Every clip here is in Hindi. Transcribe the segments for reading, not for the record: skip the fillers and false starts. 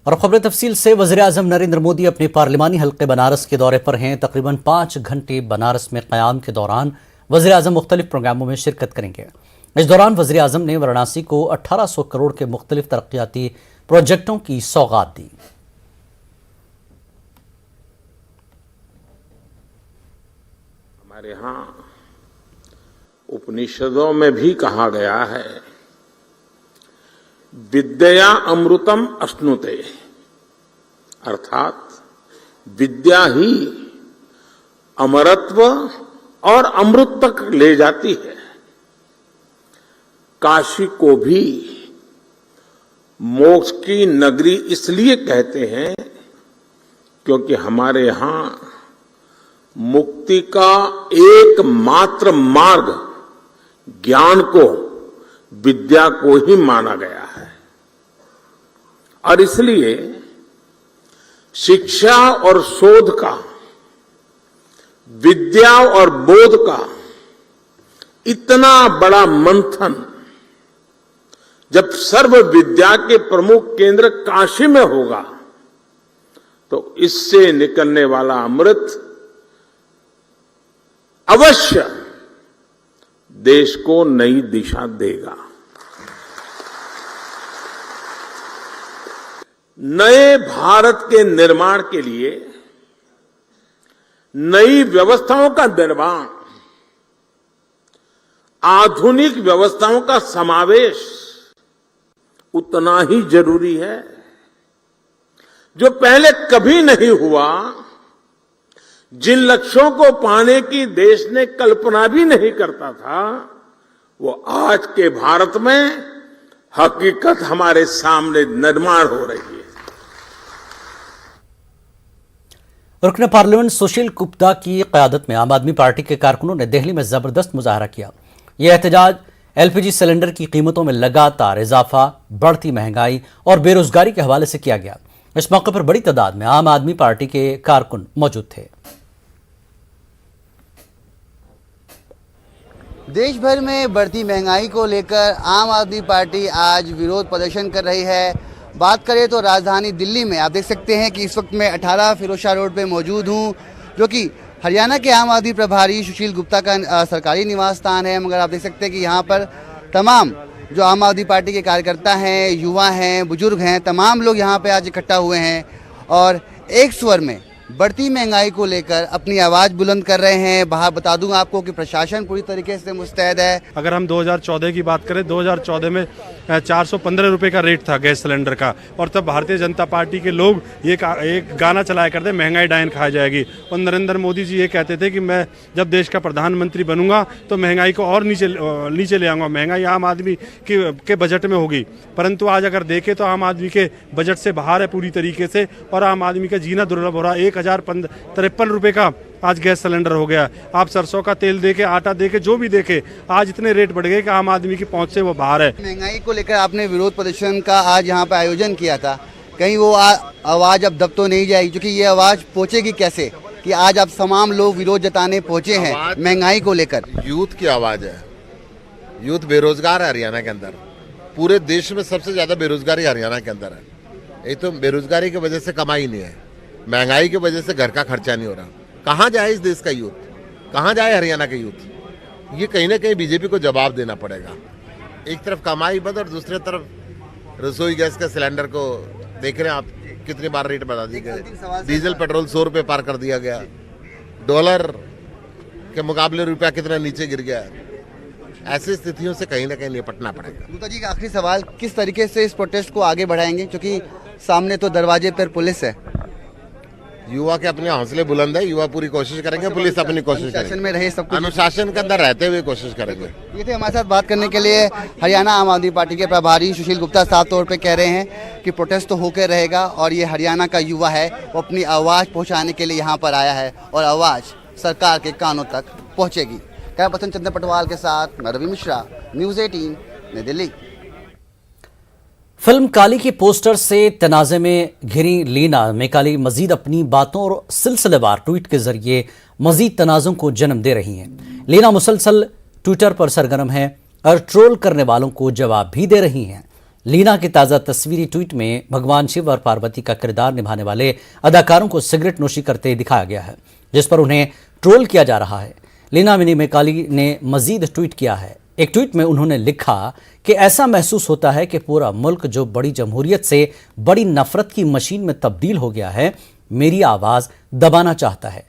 और खबर तफसील से वज़ीर-ए-आज़म नरेंद्र मोदी अपने पार्लिमानी हल्के बनारस के दौरे पर हैं। तकरीबन 5 घंटे बनारस में क़याम के दौरान वज़ीर-ए-आज़म मुख्तलिफ प्रोग्रामों में शिरकत करेंगे। इस दौरान वज़ीर-ए-आज़म ने वाराणसी को 1800 करोड़ के मुख्तलिफ तरक्याती प्रोजेक्टों की सौगात दी। हमारे यहाँ उपनिषदों में भी कहा गया है, विद्या अमृतम अश्नुते, अर्थात विद्या ही अमरत्व और अमृत तक ले जाती है। काशी को भी मोक्ष की नगरी इसलिए कहते हैं क्योंकि हमारे यहां मुक्ति का एकमात्र मार्ग ज्ञान को, विद्या को ही माना गया है। और इसलिए शिक्षा और शोध का, विद्या और बोध का इतना बड़ा मंथन जब सर्व विद्या के प्रमुख केंद्र काशी में होगा तो इससे निकलने वाला अमृत अवश्य देश को नई दिशा देगा। नए भारत के निर्माण के लिए नई व्यवस्थाओं का निर्माण, आधुनिक व्यवस्थाओं का समावेश उतना ही जरूरी है जो पहले कभी नहीं हुआ। जिन लक्ष्यों को पाने की देश ने कल्पना भी नहीं करता था, वो आज के भारत में हकीकत हमारे सामने निर्माण हो रही है। रुकन पार्लियामेंट सुशील गुप्ता की क़यादत में आम आदमी पार्टी के कारकुनों ने दिल्ली में जबरदस्त मुजाहरा किया। यह एहतजाज एलपीजी सिलेंडर की कीमतों में लगातार इजाफा, बढ़ती महंगाई और बेरोजगारी के हवाले से किया गया। इस मौके पर बड़ी तादाद में आम आदमी पार्टी के कारकुन मौजूद थे। देश भर में बढ़ती महंगाई को लेकर आम आदमी पार्टी आज विरोध प्रदर्शन कर रही है। बात करें तो राजधानी दिल्ली में आप देख सकते हैं कि इस वक्त मैं 18 फिरोजशाह रोड पे मौजूद हूं, जो कि हरियाणा के आम आदमी प्रभारी सुशील गुप्ता का सरकारी निवास स्थान है। मगर आप देख सकते हैं कि यहाँ पर तमाम जो आम आदमी पार्टी के कार्यकर्ता हैं, युवा हैं, बुजुर्ग हैं, तमाम लोग यहाँ पे आज इकट्ठा हुए हैं और एक स्वर में बढ़ती महंगाई को लेकर अपनी आवाज़ बुलंद कर रहे हैं। बाहर बता दूं आपको कि प्रशासन पूरी तरीके से मुस्तैद है। अगर हम 2014 की बात करें, 2014 में 415 रुपए का रेट था गैस सिलेंडर का, और तब भारतीय जनता पार्टी के लोग एक गाना चलाया करते, महंगाई डायन खा जाएगी। और नरेंद्र मोदी जी ये कहते थे कि मैं जब देश का प्रधानमंत्री बनूंगा तो महंगाई को और नीचे ले आऊंगा, महंगाई आम आदमी के बजट में होगी। परंतु आज अगर देखें तो आम आदमी के बजट से बाहर है पूरी तरीके से, और आम आदमी का जीना दुर्लभ हो रहा है। 1053 रुपए का आज गैस सिलेंडर हो गया। आप सरसों का तेल देके, आटा देके, जो भी देके, आज इतने रेट बढ़ गए कि आम आदमी की पहुंच से वो बाहर है। महंगाई को लेकर आपने विरोध प्रदर्शन का आज यहाँ पे आयोजन किया था, कहीं वो आवाज अब दब तो नहीं जाएगी? क्योंकि ये आवाज पहुंचेगी कैसे कि आज आप तमाम लोग विरोध जताने पहुंचे हैं महंगाई को लेकर? यूथ की आवाज है। यूथ बेरोजगार है हरियाणा के अंदर। पूरे देश में सबसे ज्यादा बेरोजगारी हरियाणा के अंदर है। एक तो बेरोजगारी की वजह से कमाई नहीं है, महंगाई की वजह से घर का खर्चा नहीं हो रहा। कहाँ जाए इस देश का यूथ, कहाँ जाए हरियाणा का यूथ? ये कहीं ना कहीं बीजेपी को जवाब देना पड़ेगा। एक तरफ कमाई बंद और दूसरी तरफ रसोई गैस के सिलेंडर को देख रहे हैं आप, कितनी बार रेट बढ़ा दी गए। डीजल पेट्रोल 100 रुपये पार कर दिया गया। डॉलर के मुकाबले रुपया कितना नीचे गिर गया। ऐसी स्थितियों से कहीं ना कहीं निपटना पड़ेगा। गुप्ता जी का आखिरी सवाल, किस तरीके से इस प्रोटेस्ट को आगे बढ़ाएंगे, क्योंकि सामने तो दरवाजे पर पुलिस है? युवा के अपने हौसले बुलंद है, युवा पूरी कोशिश करेंगे, पुलिस अपनी कोशिश करेगी, में रहे सब कुछ अनुशासन के अंदर रहते हुए कोशिश करेंगे। ये थे हमारे साथ बात करने के लिए हरियाणा आम आदमी पार्टी के प्रभारी सुशील गुप्ता। साफ तौर पे कह रहे हैं कि प्रोटेस्ट तो होकर रहेगा और ये हरियाणा का युवा है, वो अपनी आवाज़ पहुँचाने के लिए यहाँ पर आया है और आवाज़ सरकार के कानों तक पहुँचेगी। कैमरा पर्सन चंद्र पटवाल के साथ मैं रवि मिश्रा, न्यूज़ 18 नई दिल्ली। फिल्म काली के पोस्टर से तनाज़े में घिरी लीना मेकाली मजीद अपनी बातों और सिलसिलेवार ट्वीट के जरिए मजीद तनाज़ों को जन्म दे रही हैं। लीना मुसलसल ट्विटर पर सरगर्म है और ट्रोल करने वालों को जवाब भी दे रही हैं। लीना के ताज़ा तस्वीरी ट्वीट में भगवान शिव और पार्वती का किरदार निभाने वाले अदाकारों को सिगरेट नोशी करते दिखाया गया है, जिस पर उन्हें ट्रोल किया जा रहा है। लीना मिनी मेकाली ने मजीद ट्वीट किया है। एक ट्वीट में उन्होंने लिखा कि ऐसा महसूस होता है कि पूरा मुल्क जो बड़ी जमहूरियत से बड़ी नफरत की मशीन में तब्दील हो गया है, मेरी आवाज़ दबाना चाहता है।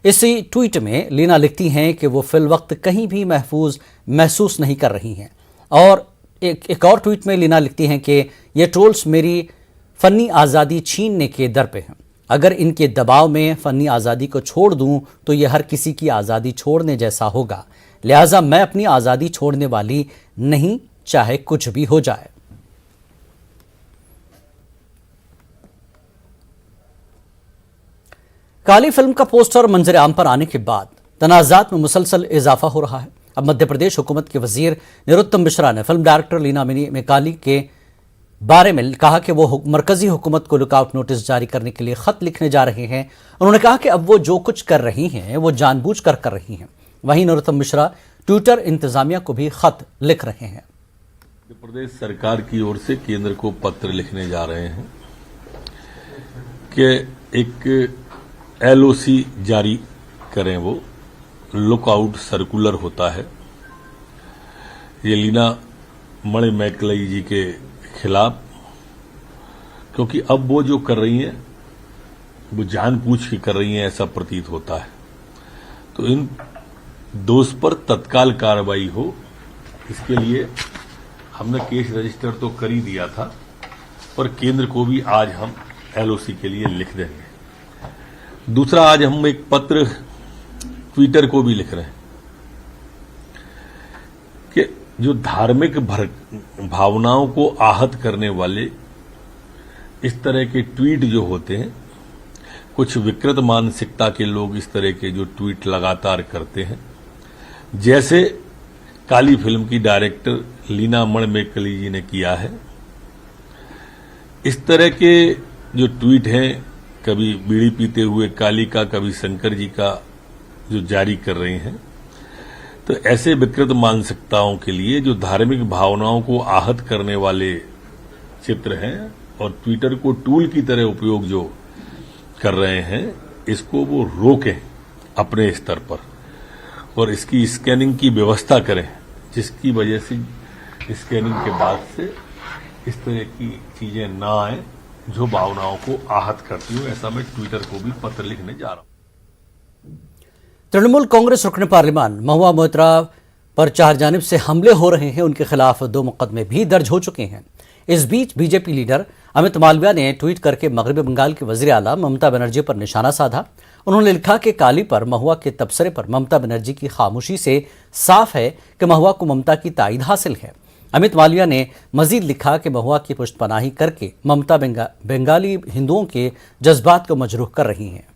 इसी ट्वीट में लीना लिखती हैं कि वो फिल वक्त कहीं भी महफूज महसूस नहीं कर रही हैं। और एक और ट्वीट में लीना लिखती हैं कि ये ट्रोल्स मेरी फ़नी आज़ादी छीनने के दर पे हैं। अगर इनके दबाव में फ़नी आज़ादी को छोड़ दूं तो ये हर किसी की आज़ादी छोड़ने जैसा होगा, लिहाजा मैं अपनी आज़ादी छोड़ने वाली नहीं, चाहे कुछ भी हो जाए। काली फिल्म का पोस्टर मंजर आम पर आने के बाद तनाज़ात में मुसलसल इजाफा हो रहा है। अब मध्य प्रदेश हुकूमत के वजीर निरुत्तम मिश्रा ने फिल्म डायरेक्टर लीना मिनी मेकाली के बारे में कहा कि वो मरकजी हुकूमत को लुकआउट नोटिस जारी करने के लिए खत लिखने जा रहे हैं। उन्होंने कहा कि अब वो जो कुछ कर रही हैं वो जानबूझकर कर रही हैं। वहीं निरुत्तम मिश्रा ट्विटर इंतजामिया को भी खत लिख रहे हैं। मध्य प्रदेश सरकार की ओर से केंद्र को पत्र लिखने जा रहे हैं कि एक एलओसी जारी करें। वो लुकआउट सर्कुलर होता है, ये लीना मणि मैकलई जी के खिलाफ, क्योंकि अब वो जो कर रही हैं वो जानबूझ के कर रही हैं, ऐसा प्रतीत होता है। तो इन दोष पर तत्काल कार्रवाई हो, इसके लिए हमने केस रजिस्टर तो कर ही दिया था, पर केंद्र को भी आज हम एलओसी के लिए लिख देंगे। दूसरा, आज हम एक पत्र ट्विटर को भी लिख रहे हैं कि जो धार्मिक भावनाओं को आहत करने वाले इस तरह के ट्वीट जो होते हैं, कुछ विकृत मानसिकता के लोग इस तरह के जो ट्वीट लगातार करते हैं, जैसे काली फिल्म की डायरेक्टर लीना मणि मेकाली जी ने किया है, इस तरह के जो ट्वीट हैं, कभी बीड़ी पीते हुए काली का, कभी शंकर जी का जो जारी कर रहे हैं, तो ऐसे विकृत मानसिकताओं के लिए जो धार्मिक भावनाओं को आहत करने वाले चित्र हैं और ट्विटर को टूल की तरह उपयोग जो कर रहे हैं, इसको वो रोकें अपने स्तर पर और इसकी स्कैनिंग की व्यवस्था करें, जिसकी वजह से स्कैनिंग के बाद से इस तरह की चीजें ना आए जो भावनाओं को आहत करती हो। ऐसा मैं ट्विटर को भी पत्र लिखने जा रहा हूं। तृणमूल कांग्रेस रुकन पार्लिमान महुआ मोइत्रा पर चार जानिब से हमले हो रहे हैं, उनके खिलाफ 2 मुकदमे भी दर्ज हो चुके हैं। इस बीच बीजेपी लीडर अमित मालविया ने ट्वीट करके मगरबी बंगाल की वजीर आला ममता बनर्जी पर निशाना साधा। उन्होंने लिखा कि काली पर महुआ के तबसरे पर ममता बनर्जी की खामोशी से साफ है कि महुआ को ममता की ताईद हासिल है। अमित मालविया ने मजीद लिखा कि महुआ की पुष्टपनाही करके ममता बंगाली हिंदुओं के जज्बात को मजरूह कर रही हैं।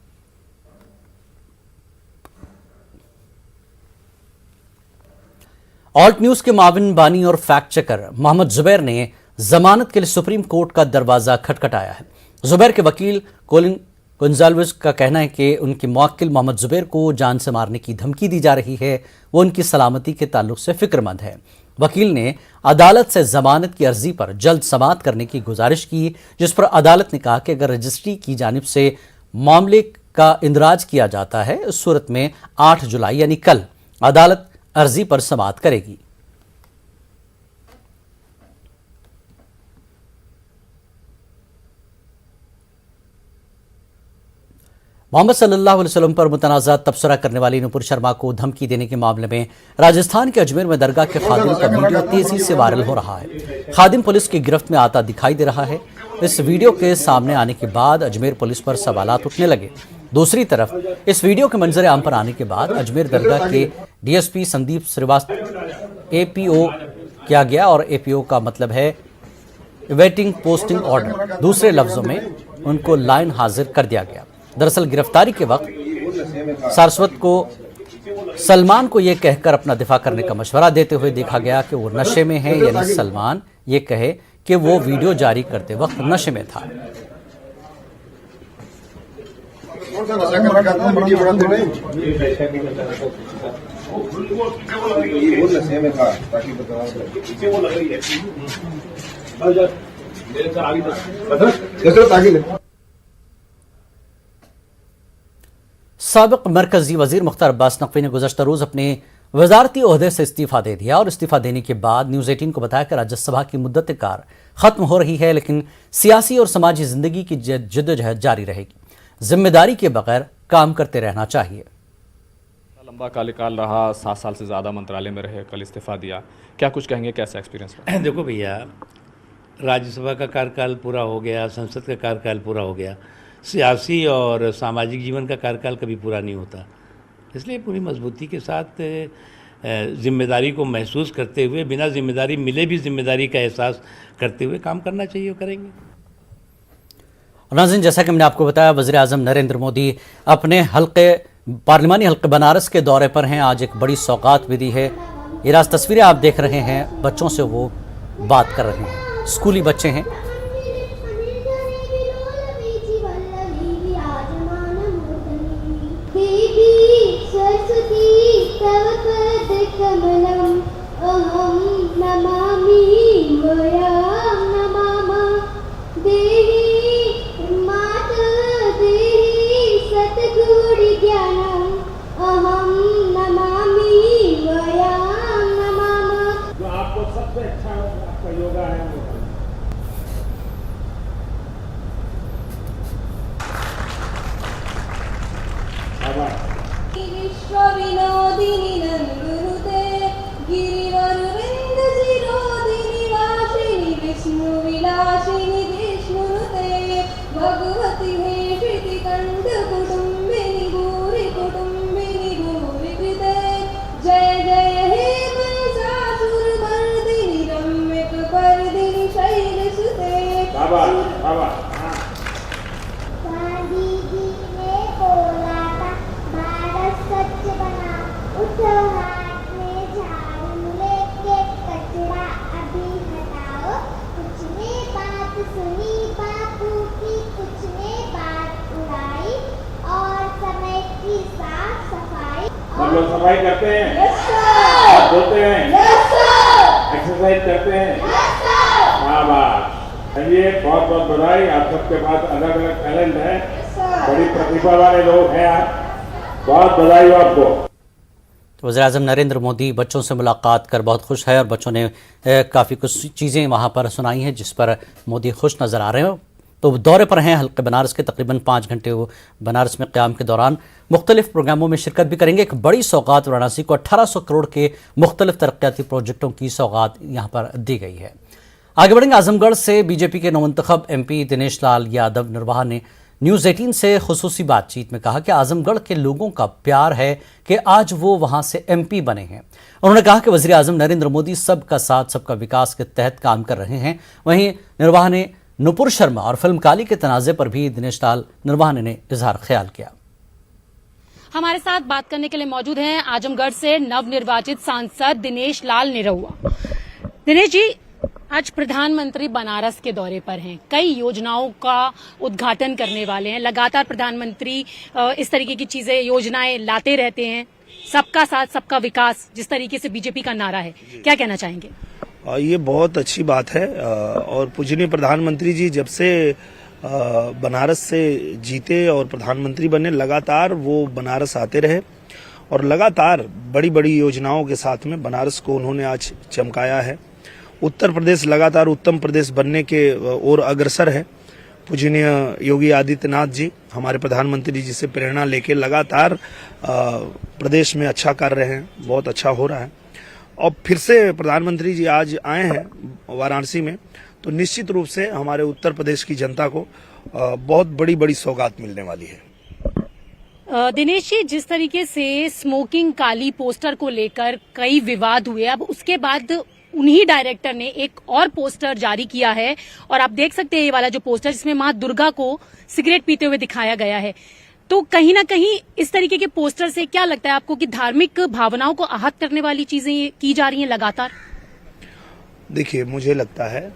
ऑल्ट न्यूज के माविन बानी और फैक्ट चेकर मोहम्मद जुबैर ने जमानत के लिए सुप्रीम कोर्ट का दरवाजा खटखटाया है। जुबैर के वकील कोलिन गोंजाल्विस का कहना है कि उनके मुवक्किल मोहम्मद जुबैर को जान से मारने की धमकी दी जा रही है, वो उनकी सलामती के ताल्लुक से फिक्रमंद है। वकील ने अदालत से जमानत की अर्जी पर जल्द समाअत करने की गुजारिश की, जिस पर अदालत ने कहा कि अगर रजिस्ट्री की जानिब से मामले का इंदराज किया जाता है, उस सूरत में 8 जुलाई यानी कल अदालत अर्जी पर समाअत करेगी। मोहम्मद सल्लल्लाहु अलैहि वसल्लम पर मुतनाज़ा तबसरा करने वाली नुपुर शर्मा को धमकी देने के मामले में राजस्थान के अजमेर में दरगाह के खादिम का वीडियो तेजी से वायरल हो रहा है। खादिम पुलिस की गिरफ्त में आता दिखाई दे रहा है। इस वीडियो के सामने आने के बाद अजमेर पुलिस पर सवालात उठने लगे। दूसरी तरफ इस वीडियो के मंजर आम पर आने के बाद अजमेर दरगाह के डीएसपी संदीप श्रीवास्तव एपीओ किया गया, और एपीओ का मतलब है वेटिंग पोस्टिंग ऑर्डर। दूसरे लफ्जों में उनको लाइन हाजिर कर दिया गया। दरअसल गिरफ्तारी के वक्त सारस्वत को सलमान को यह कहकर अपना दिफा करने का मशवरा देते हुए देखा गया कि वो नशे में है, यानी सलमान ये कहे कि वो वीडियो जारी करते वक्त नशे में था। साबिक मरकजी वजीर मुख्तार अब्बास नकवी ने गुज़श्ता रोज़ अपने वजारती ओहदे से इस्तीफ़ा दे दिया और इस्तीफ़ा देने के बाद न्यूज़ 18 को बताया कि राज्यसभा की मुद्दत कार ख़त्म हो रही है, लेकिन सियासी और समाजी ज़िंदगी की जद्दोजहद जारी रहेगी। जिम्मेदारी के बगैर काम करते रहना चाहिए। लंबा कार्यकाल रहा, 7 साल से ज़्यादा मंत्रालय में रहे, कल इस्तीफ़ा दिया, क्या कुछ कहेंगे, कैसा एक्सपीरियंस रहा? देखो भैया, राज्यसभा का कार्यकाल पूरा हो गया, संसद का कार्यकाल पूरा हो गया, सियासी और सामाजिक जीवन का कार्यकाल कभी पूरा नहीं होता। इसलिए पूरी मजबूती के साथ जिम्मेदारी को महसूस करते हुए, बिना जिम्मेदारी मिले भी जिम्मेदारी का एहसास करते हुए काम करना चाहिए और करेंगे। नाज़रीन, जैसा कि मैंने आपको बताया, वज़ीर आज़म नरेंद्र मोदी अपने पार्लिमानी हल्के बनारस के दौरे पर हैं। आज एक बड़ी सौगात भी दी है। ये राज तस्वीरें आप देख रहे हैं, बच्चों से वो बात कर रहे हैं, स्कूली बच्चे हैं। जो आपको सबसे अच्छा आपका योगा है वो विश्व विनोदिनी नंदुरुते गिरिवरविंद शिरोदिनी वासिनी विष्णु विलासिनी विष्णुनुते भगवती हे श्रुति कंठ कुटुंबिनी भूरि कृते जय जय हे महिषासुर मर्दिनी रम्यक पर्दिनी शैलसुते। बाबा बाबा स्वच्छ बना, उठो हाथ में झाड़ू लेके कचरा अभी हटाओ। कुछ ने बात सुनी बापू की, कुछ ने बात उड़ाई, और समय की साफ सफाई। हम लोग सफाई करते हैं, यस सर। हाथ धोते हैं, यस सर। एक्सरसाइज करते हैं, यस सर। शाबाश। चलिए, बहुत बहुत बधाई। आप सबके पास अलग अलग टैलेंट है, बड़ी प्रतिभा वाले लोग हैं आप, बहुत बधाई हो आपको। वज़ीर आज़म नरेंद्र मोदी बच्चों से मुलाकात कर बहुत खुश है और बच्चों ने काफ़ी कुछ चीज़ें वहाँ पर सुनाई हैं जिस पर मोदी खुश नज़र आ रहे हैं। तो दौरे पर हैं हल्के बनारस के, तकरीबन 5 घंटे वो बनारस में क़याम के दौरान मुख्तलिफ प्रोग्रामों में शिरकत भी करेंगे। एक बड़ी सौगात वाराणसी को 1800 करोड़ के मुख्तलिफ तरक्याती प्रोजेक्टों की सौगात यहाँ पर दी गई है। आगे बढ़ेंगे। आजमगढ़ से बीजेपी के नवंतखब MP दिनेश लाल यादव निर्वाहा ने न्यूज़ 18 से खुसूसी बातचीत में कहा कि आजमगढ़ के लोगों का प्यार है कि आज वो वहां से MP बने हैं। उन्होंने कहा कि वज़ीर आज़म नरेंद्र मोदी सबका साथ सबका विकास के तहत काम कर रहे हैं। वहीं निर्वाहा ने नुपुर शर्मा और फिल्म काली के तनाज़े पर भी दिनेश लाल निर्वाहा ने इजहार ख्याल किया। हमारे साथ बात करने के लिए मौजूद हैं आजमगढ़ से नवनिर्वाचित सांसद दिनेश लाल निरहुआ। दिनेश जी, आज प्रधानमंत्री बनारस के दौरे पर हैं, कई योजनाओं का उद्घाटन करने वाले हैं। लगातार प्रधानमंत्री इस तरीके की चीजें, योजनाएं लाते रहते हैं। सबका साथ सबका विकास, जिस तरीके से बीजेपी का नारा है, क्या कहना चाहेंगे? ये बहुत अच्छी बात है और पूजनीय प्रधानमंत्री जी जब से बनारस से जीते और प्रधानमंत्री बने, लगातार वो बनारस आते रहे और लगातार बड़ी बड़ी योजनाओं के साथ में बनारस को उन्होंने आज चमकाया है। उत्तर प्रदेश लगातार उत्तम प्रदेश बनने के ओर अग्रसर है। पूजनीय योगी आदित्यनाथ जी हमारे प्रधानमंत्री जी से प्रेरणा लेके लगातार प्रदेश में अच्छा कर रहे हैं, बहुत अच्छा हो रहा है। और फिर से प्रधानमंत्री जी आज आए हैं वाराणसी में, तो निश्चित रूप से हमारे उत्तर प्रदेश की जनता को बहुत बड़ी बड़ी सौगात मिलने वाली है। दिनेश जी, जिस तरीके से स्मोकिंग काली पोस्टर को लेकर कई विवाद हुए, अब उसके बाद उन्हीं डायरेक्टर ने एक और पोस्टर जारी किया है और आप देख सकते हैं ये वाला जो पोस्टर, जिसमें मां दुर्गा को सिगरेट पीते हुए दिखाया गया है। तो कहीं ना कहीं इस तरीके के पोस्टर से क्या लगता है आपको कि धार्मिक भावनाओं को आहत करने वाली चीजें की जा रही हैं लगातार? देखिए, मुझे लगता है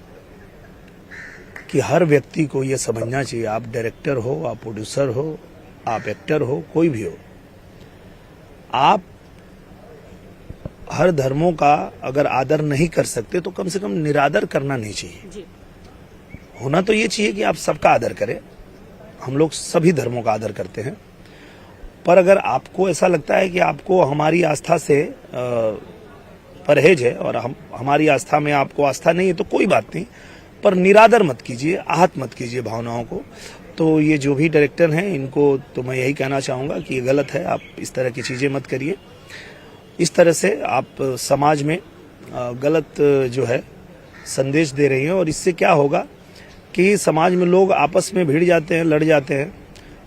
कि हर व्यक्ति को यह समझना चाहिए, आप डायरेक्टर हो, आप प्रोड्यूसर हो, आप एक्टर हो, कोई भी हो, आप हर धर्मों का अगर आदर नहीं कर सकते तो कम से कम निरादर करना नहीं चाहिए जी। होना तो ये चाहिए कि आप सबका आदर करें। हम लोग सभी धर्मों का आदर करते हैं, पर अगर आपको ऐसा लगता है कि आपको हमारी आस्था से परहेज है और हमारी आस्था में आपको आस्था नहीं है तो कोई बात नहीं, पर निरादर मत कीजिए, आहत मत कीजिए भावनाओं को। तो ये जो भी डायरेक्टर हैं इनको तो मैं यही कहना चाहूँगा कि ये गलत है, आप इस तरह की चीज़ें मत करिए। इस तरह से आप समाज में गलत जो है संदेश दे रही हैं और इससे क्या होगा कि समाज में लोग आपस में भिड़ जाते हैं, लड़ जाते हैं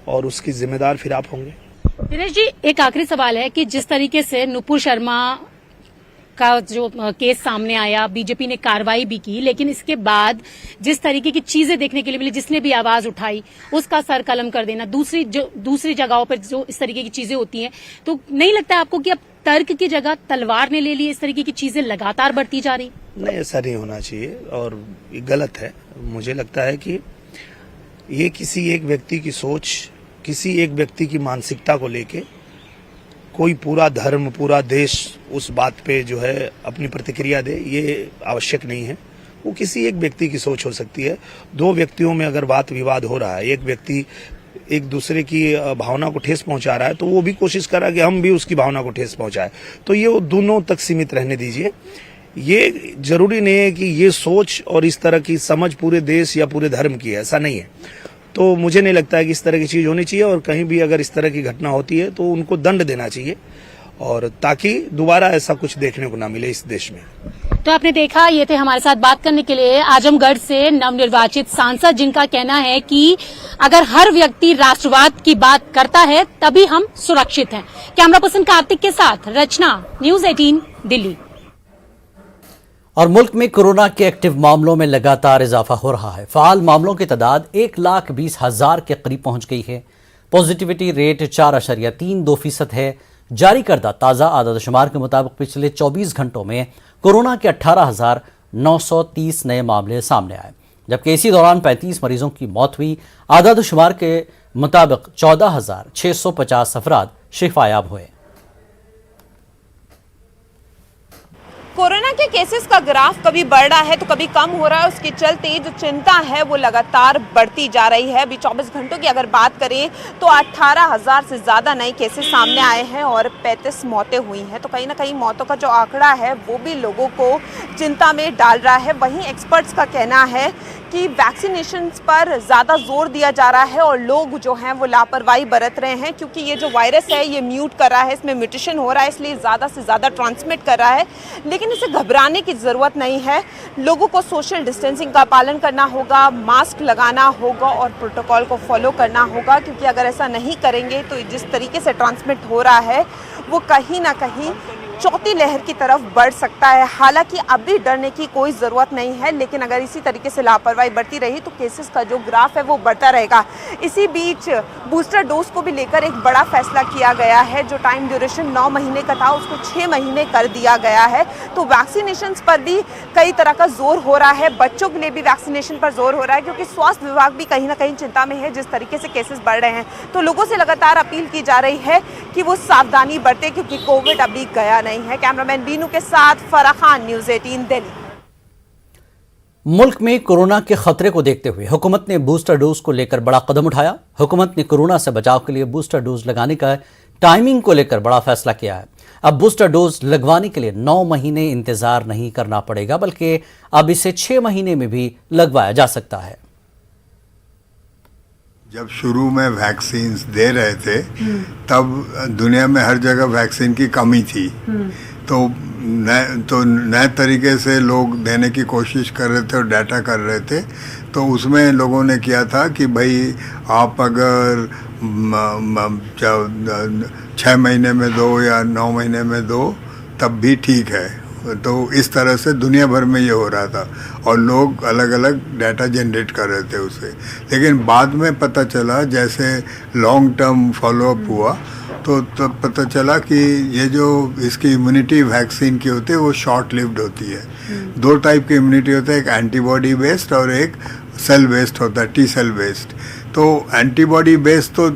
और उसकी जिम्मेदार फिर आप होंगे। दिनेश जी, एक आखिरी सवाल है कि जिस तरीके से नुपुर शर्मा का जो केस सामने आया, बीजेपी ने कार्रवाई भी की, लेकिन इसके बाद जिस तरीके की चीजें देखने के लिए मिली, जिसने भी आवाज उठाई उसका सर कलम कर देना, दूसरी जगहों पर जो इस तरीके की चीजें होती हैं, तो नहीं लगता है आपको कि अब तर्क की जगह तलवार ने ले ली, इस तरीके की चीजें लगातार बढ़ती जा रही? नहीं, ऐसा नहीं होना चाहिए और ये गलत है। मुझे लगता है कि ये किसी एक व्यक्ति की सोच, किसी एक व्यक्ति की मानसिकता को लेके कोई पूरा धर्म, पूरा देश उस बात पे जो है अपनी प्रतिक्रिया दे, ये आवश्यक नहीं है। वो किसी एक व्यक्ति की सोच हो सकती है। दो व्यक्तियों में अगर बात विवाद हो रहा है, एक व्यक्ति एक दूसरे की भावना को ठेस पहुंचा रहा है तो वो भी कोशिश कर रहा है कि हम भी उसकी भावना को ठेस पहुंचाए, तो ये वो दोनों तक सीमित रहने दीजिए। ये जरूरी नहीं है कि ये सोच और इस तरह की समझ पूरे देश या पूरे धर्म की है, ऐसा नहीं है। तो मुझे नहीं लगता है कि इस तरह की चीज होनी चाहिए और कहीं भी अगर इस तरह की घटना होती है तो उनको दंड देना चाहिए और ताकि दोबारा ऐसा कुछ देखने को ना मिले इस देश में। तो आपने देखा, ये थे हमारे साथ बात करने के लिए आजमगढ़ से नवनिर्वाचित सांसद, जिनका कहना है कि अगर हर व्यक्ति राष्ट्रवाद की बात करता है तभी हम सुरक्षित हैं। कैमरा पर्सन कार्तिक के साथ रचना, न्यूज़ 18 दिल्ली। और मुल्क में कोरोना के एक्टिव मामलों में लगातार इजाफा हो रहा है। फाल मामलों की तादाद 1,20,000 के करीब पहुंच गई है। पॉजिटिविटी रेट 4.32% है। जारी करदा ताज़ा आदादशुमार के मुताबिक पिछले 24 घंटों में कोरोना के 18,930 नए मामले सामने आए, जबकि इसी दौरान 35 मरीजों की मौत हुई। आदादशुमार के मुताबिक 14,650 अफराद शिफायाब हुए। कोरोना के केसेस का ग्राफ कभी बढ़ रहा है तो कभी कम हो रहा है। उसके चलते जो चिंता है वो लगातार बढ़ती जा रही है। अभी 24 घंटों की अगर बात करें तो 18,000 से ज़्यादा नए केसेस सामने आए हैं और 35 मौतें हुई हैं। तो कहीं ना कहीं मौतों का जो आंकड़ा है वो भी लोगों को चिंता में डाल रहा है। वहीं एक्सपर्ट्स का कहना है कि वैक्सीनेशन पर ज़्यादा जोर दिया जा रहा है और लोग जो हैं वो लापरवाही बरत रहे हैं, क्योंकि ये जो वायरस है ये म्यूट कर रहा है, इसमें म्यूटेशन हो रहा है, इसलिए ज़्यादा से ज़्यादा ट्रांसमिट कर रहा है। लेकिन इसे घबराने की ज़रूरत नहीं है। लोगों को सोशल डिस्टेंसिंग का पालन करना होगा, मास्क लगाना होगा और प्रोटोकॉल को फॉलो करना होगा, क्योंकि अगर ऐसा नहीं करेंगे तो जिस तरीके से ट्रांसमिट हो रहा है वो कहीं ना कहीं चौथी लहर की तरफ बढ़ सकता है। हालांकि अभी डरने की कोई ज़रूरत नहीं है, लेकिन अगर इसी तरीके से लापरवाही बढ़ती रही तो केसेस का जो ग्राफ है वो बढ़ता रहेगा। इसी बीच बूस्टर डोज को भी लेकर एक बड़ा फैसला किया गया है। जो टाइम ड्यूरेशन 9 महीने का था उसको 6 महीने कर दिया गया है। तो वैक्सीनेशन पर भी कई तरह का जोर हो रहा है। बच्चों के लिए भी वैक्सीनेशन पर जोर हो रहा है, क्योंकि स्वास्थ्य विभाग भी कहीं ना कहीं चिंता में है जिस तरीके से केसेस बढ़ रहे हैं। तो लोगों से लगातार अपील की जा रही है कि वो सावधानी बरतें, क्योंकि कोविड अभी गया नहीं है। कैमरामैन बीनू के साथ फराह खान, न्यूज़ 18 दिल्ली। मुल्क में कोरोना के खतरे को देखते हुए हुकूमत ने बूस्टर डोज को लेकर बड़ा कदम उठाया। हुकूमत ने कोरोना से बचाव के लिए बूस्टर डोज लगाने का टाइमिंग को लेकर बड़ा फैसला किया है। अब बूस्टर डोज लगवाने के लिए 9 महीने इंतजार नहीं करना पड़ेगा, बल्कि अब इसे 6 महीने में भी लगवाया जा सकता है। जब शुरू में वैक्सीन दे रहे थे तब दुनिया में हर जगह वैक्सीन की कमी थी, तो नए तरीके से लोग देने की कोशिश कर रहे थे और डाटा कर रहे थे। तो उसमें लोगों ने किया था कि भाई आप अगर 6 महीने में दो या 9 महीने में दो तब भी ठीक है। तो इस तरह से दुनिया भर में ये हो रहा था और लोग अलग अलग डाटा जनरेट कर रहे थे उससे। लेकिन बाद में पता चला, जैसे लॉन्ग टर्म फॉलोअप हुआ तो तब पता चला कि ये जो इसकी इम्यूनिटी वैक्सीन की होती है वो शॉर्ट लिव्ड होती है। 2 टाइप की इम्यूनिटी होता है, एक एंटीबॉडी बेस्ड और एक सेल बेस्ड होता है, टी सेल बेस्ड। तो एंटीबॉडी बेस्ड तो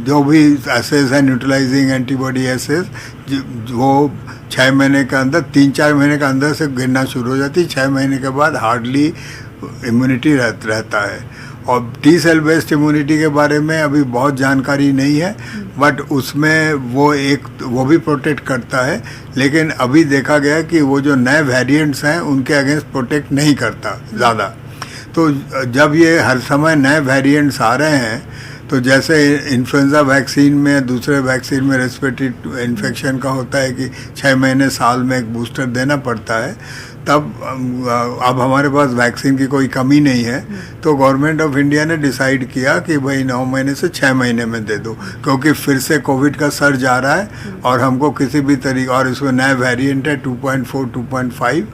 जो भी एसेज है, न्यूट्रलाइजिंग एंटीबॉडी एसेज वो 6 महीने के अंदर 3-4 महीने के अंदर से गिरना शुरू हो जाती है। 6 महीने के बाद हार्डली इम्यूनिटी रहता है। और टी सेल बेस्ड इम्यूनिटी के बारे में अभी बहुत जानकारी नहीं है, बट उसमें वो भी प्रोटेक्ट करता है, लेकिन अभी देखा गया कि वो जो नए वेरिएंट्स हैं उनके अगेंस्ट प्रोटेक्ट नहीं करता ज़्यादा। तो जब ये हर समय नए वेरिएंट्स आ रहे हैं, तो जैसे इन्फ्लुएंजा वैक्सीन में, दूसरे वैक्सीन में रेस्पिरेटरी इन्फेक्शन का होता है कि 6 महीने साल में एक बूस्टर देना पड़ता है, तब अब हमारे पास वैक्सीन की कोई कमी नहीं है। तो गवर्नमेंट ऑफ इंडिया ने डिसाइड किया कि भाई 9 महीने से 6 महीने में दे दो, क्योंकि फिर से कोविड का सर्ज आ रहा है और हमको किसी भी तरीके, और इसमें नया वेरिएंट है 2.4, 2.5,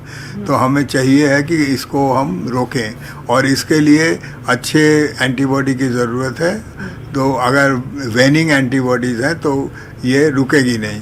तो हमें चाहिए है कि इसको हम रोकें और इसके लिए अच्छे एंटीबॉडी की ज़रूरत है। तो अगर वेनिंग एंटीबॉडीज़ हैं तो ये रुकेगी नहीं।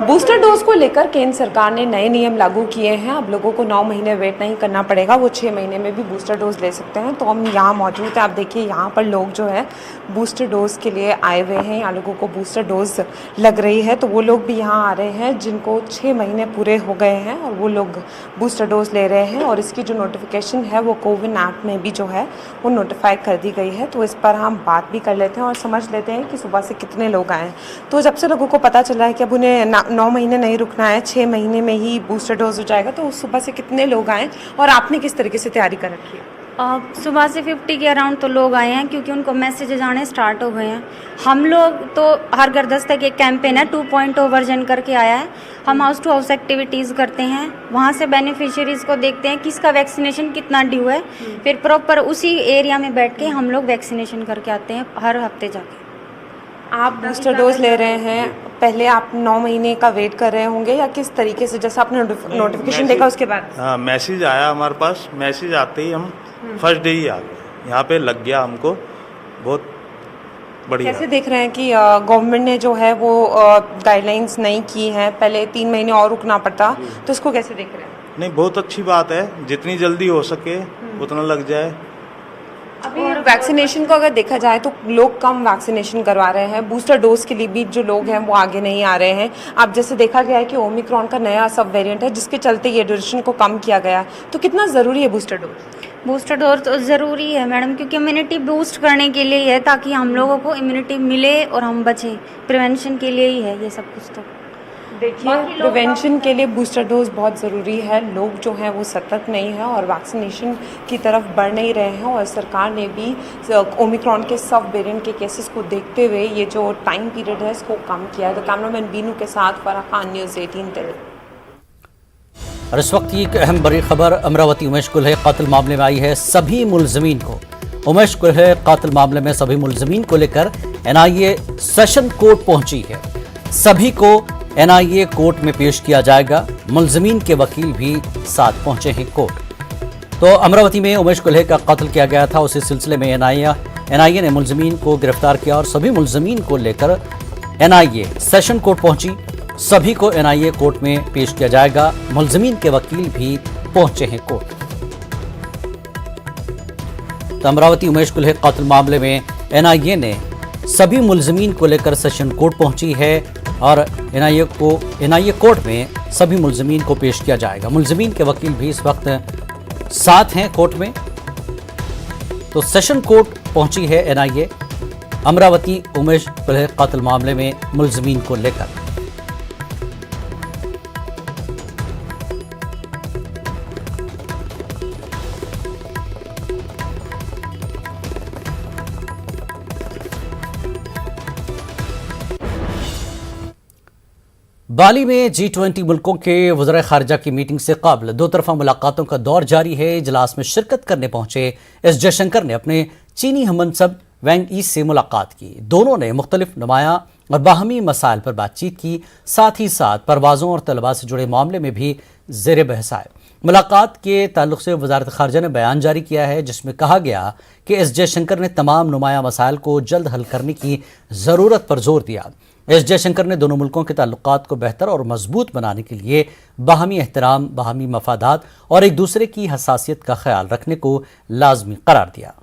बूस्टर डोज को लेकर केंद्र सरकार ने नए नियम लागू किए हैं। अब लोगों को 9 महीने वेट नहीं करना पड़ेगा, वो 6 महीने में भी बूस्टर डोज ले सकते हैं। तो हम यहाँ मौजूद हैं, आप देखिए यहाँ पर लोग जो है बूस्टर डोज के लिए आए हुए हैं। यहाँ लोगों को बूस्टर डोज लग रही है, तो वो लोग भी यहाँ आ रहे हैं जिनको 6 महीने पूरे हो गए हैं और वो लोग बूस्टर डोज ले रहे हैं। और इसकी जो नोटिफिकेशन है वो कोविन ऐप में भी जो है वो नोटिफाई कर दी गई है। तो इस पर हम बात भी कर लेते हैं और समझ लेते हैं कि सुबह से कितने लोग आए हैं। तो जब से लोगों को पता चला है कि अब उन्हें 9 महीने नहीं रुकना है, 6 महीने में ही बूस्टर डोज हो जाएगा, तो उस सुबह से कितने लोग आए और आपने किस तरीके से तैयारी कर रखी है? सुबह से 50 के अराउंड तो लोग आए हैं, क्योंकि उनको मैसेजेस आने स्टार्ट हो गए हैं। हम लोग तो हर घर दस्तक एक कैंपेन है 2.0 वर्जन करके आया है। हम हाउस टू हाउस एक्टिविटीज़ करते हैं, वहाँ से बेनिफिशियरीज़ को देखते हैं किसका वैक्सीनेशन कितना ड्यू है, फिर प्रॉपर उसी एरिया में बैठ के हम लोग वैक्सीनेशन करके आते हैं हर हफ्ते जाके। आप बूस्टर डोज ले रहे हैं, पहले आप 9 महीने का वेट कर रहे होंगे या किस तरीके से, जैसे आपने नोटिफिकेशन देखा उसके बाद? हाँ, मैसेज आया हमारे पास, मैसेज आते ही हम फर्स्ट डे ही आ गए, यहाँ पे लग गया हमको, बहुत बढ़िया। कैसे देख रहे हैं कि गवर्नमेंट ने जो है वो गाइडलाइंस नहीं की हैं, पहले 3 महीने और रुकना पड़ता, तो इसको कैसे देख रहे हैं? नहीं, बहुत अच्छी बात है, जितनी जल्दी हो सके उतना लग जाए। अभी वैक्सीनेशन को अगर देखा जाए तो लोग कम वैक्सीनेशन करवा रहे हैं, बूस्टर डोज के लिए भी जो लोग हैं वो आगे नहीं आ रहे हैं। अब जैसे देखा गया है कि ओमिक्रॉन का नया सब वेरिएंट है जिसके चलते ये ड्यूरेशन को कम किया गया है, तो कितना ज़रूरी है बूस्टर डोज? बूस्टर डोज तो ज़रूरी है मैडम, क्योंकि इम्यूनिटी बूस्ट करने के लिए ही है, ताकि हम लोगों को इम्यूनिटी मिले और हम बचें। प्रिवेंशन के लिए ही है ये सब कुछ। तो देखिए, प्रिवेंशन के लिए बूस्टर डोज बहुत ज़रूरी है। लोग जो हैं वो सतर्क नहीं है और वैक्सीनेशन की तरफ बढ़ नहीं रहे हैं, और सरकार ने भी ओमिक्रॉन के सब वेरिएंट के केसेस को देखते हुए ये जो टाइम पीरियड है इसको कम किया है। तो कैमरामैन बीनू के साथ फराह खान, न्यूज़ 18 दिल्ली। और इस वक्त की एक अहम बड़ी खबर अमरावती उमेश कुल्हे कातिल मामले में आई है। सभी मुलजमीन को उमेश कुल्हे कातिल मामले में सभी मुलजमीन को लेकर एनआईए सेशन कोर्ट पहुंची है। सभी को एनआईए कोर्ट में पेश किया जाएगा। मुलजमीन के वकील भी साथ पहुंचे हैं कोर्ट। तो अमरावती में उमेश कुल्हे का कत्ल किया गया था, उसी सिलसिले में एनआईए ने मुलजमीन को गिरफ्तार किया और सभी मुलजमीन को लेकर एनआईए सेशन कोर्ट पहुंची। सभी को एनआईए कोर्ट में पेश किया जाएगा। मुलजमीन के वकील भी पहुंचे हैं कोर्ट। तो अमरावती उमेश कुल्हे कातिल मामले में एनआईए ने सभी मुलजमीन को लेकर सेशन कोर्ट पहुंची है और एनआईए कोर्ट में सभी मुलजमीन को पेश किया जाएगा। मुलजमीन के वकील भी इस वक्त साथ हैं कोर्ट में। तो सेशन कोर्ट पहुंची है एनआईए अमरावती उमेश कुल्हे कातिल मामले में मुलजमीन को लेकर। बाली में G20 मुल्कों के वज़ीर ख़ारिजा की मीटिंग से कबल दो तरफ़ा मुलाकातों का दौर जारी है। इजलास में शिरकत करने पहुंचे एस जयशंकर ने अपने चीनी हममनसब वैंग यी से मुलाकात की। दोनों ने मुख्तलिफ नुमाया और बाहमी मसाइल पर बातचीत की, साथ ही साथ परवाज़ों और तलबा से जुड़े मामले में भी ज़ेर बहस आए। मुलाकात के ताल्लुक से वज़ारत ख़ारिजा ने बयान जारी किया है जिसमें कहा गया कि एस जयशंकर ने तमाम नुमाया मसाइल को जल्द हल करने की ज़रूरत पर जोर दिया। एस जयशंकर ने दोनों मुल्कों के ताल्लुकात को बेहतर और मजबूत बनाने के लिए बाहमी एहतराम, बाहमी मफादात और एक दूसरे की हसासियत का ख्याल रखने को लाजमी करार दिया।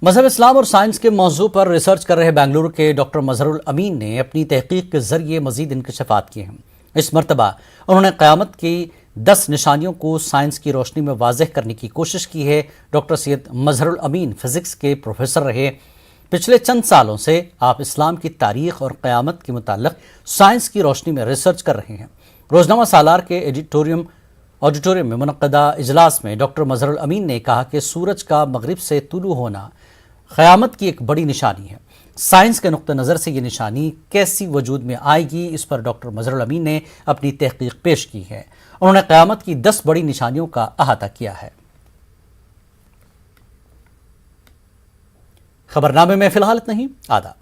मजहब इस्लाम और साइंस के मौजू पर रिसर्च कर रहे बेंगलुरु के डॉक्टर मजहरुल अमीन ने अपनी तहकीक के जरिए मजीद इंकशाफात किए हैं। इस मरतबा उन्होंने क़यामत की 10 निशानियों को साइंस की रोशनी में वाज़ेह करने की कोशिश की है। डॉक्टर सैयद मजहरुल अमीन फिजिक्स के प्रोफेसर रहे। पिछले चंद सालों से आप इस्लाम की तारीख और क़यामत के मुताल्लिक़ साइंस की रोशनी में रिसर्च कर रहे हैं। रोजनामा सालार के ऑडिटोरियम में मुनक़दा इजलास में डॉक्टर मजहरुल अमीन ने कहा कि सूरज का मगरिब से तुलू होना क़यामत की एक बड़ी निशानी है। साइंस के नुक्ते नज़र से ये निशानी कैसी वजूद में आएगी, इस पर डॉक्टर मजहरुल अमीन ने अपनी तहकीक पेश की है। उन्होंने क़यामत की 10 बड़ी निशानियों का अहाता किया है। खबरनामे में फिलहाल इतना ही। आदाब।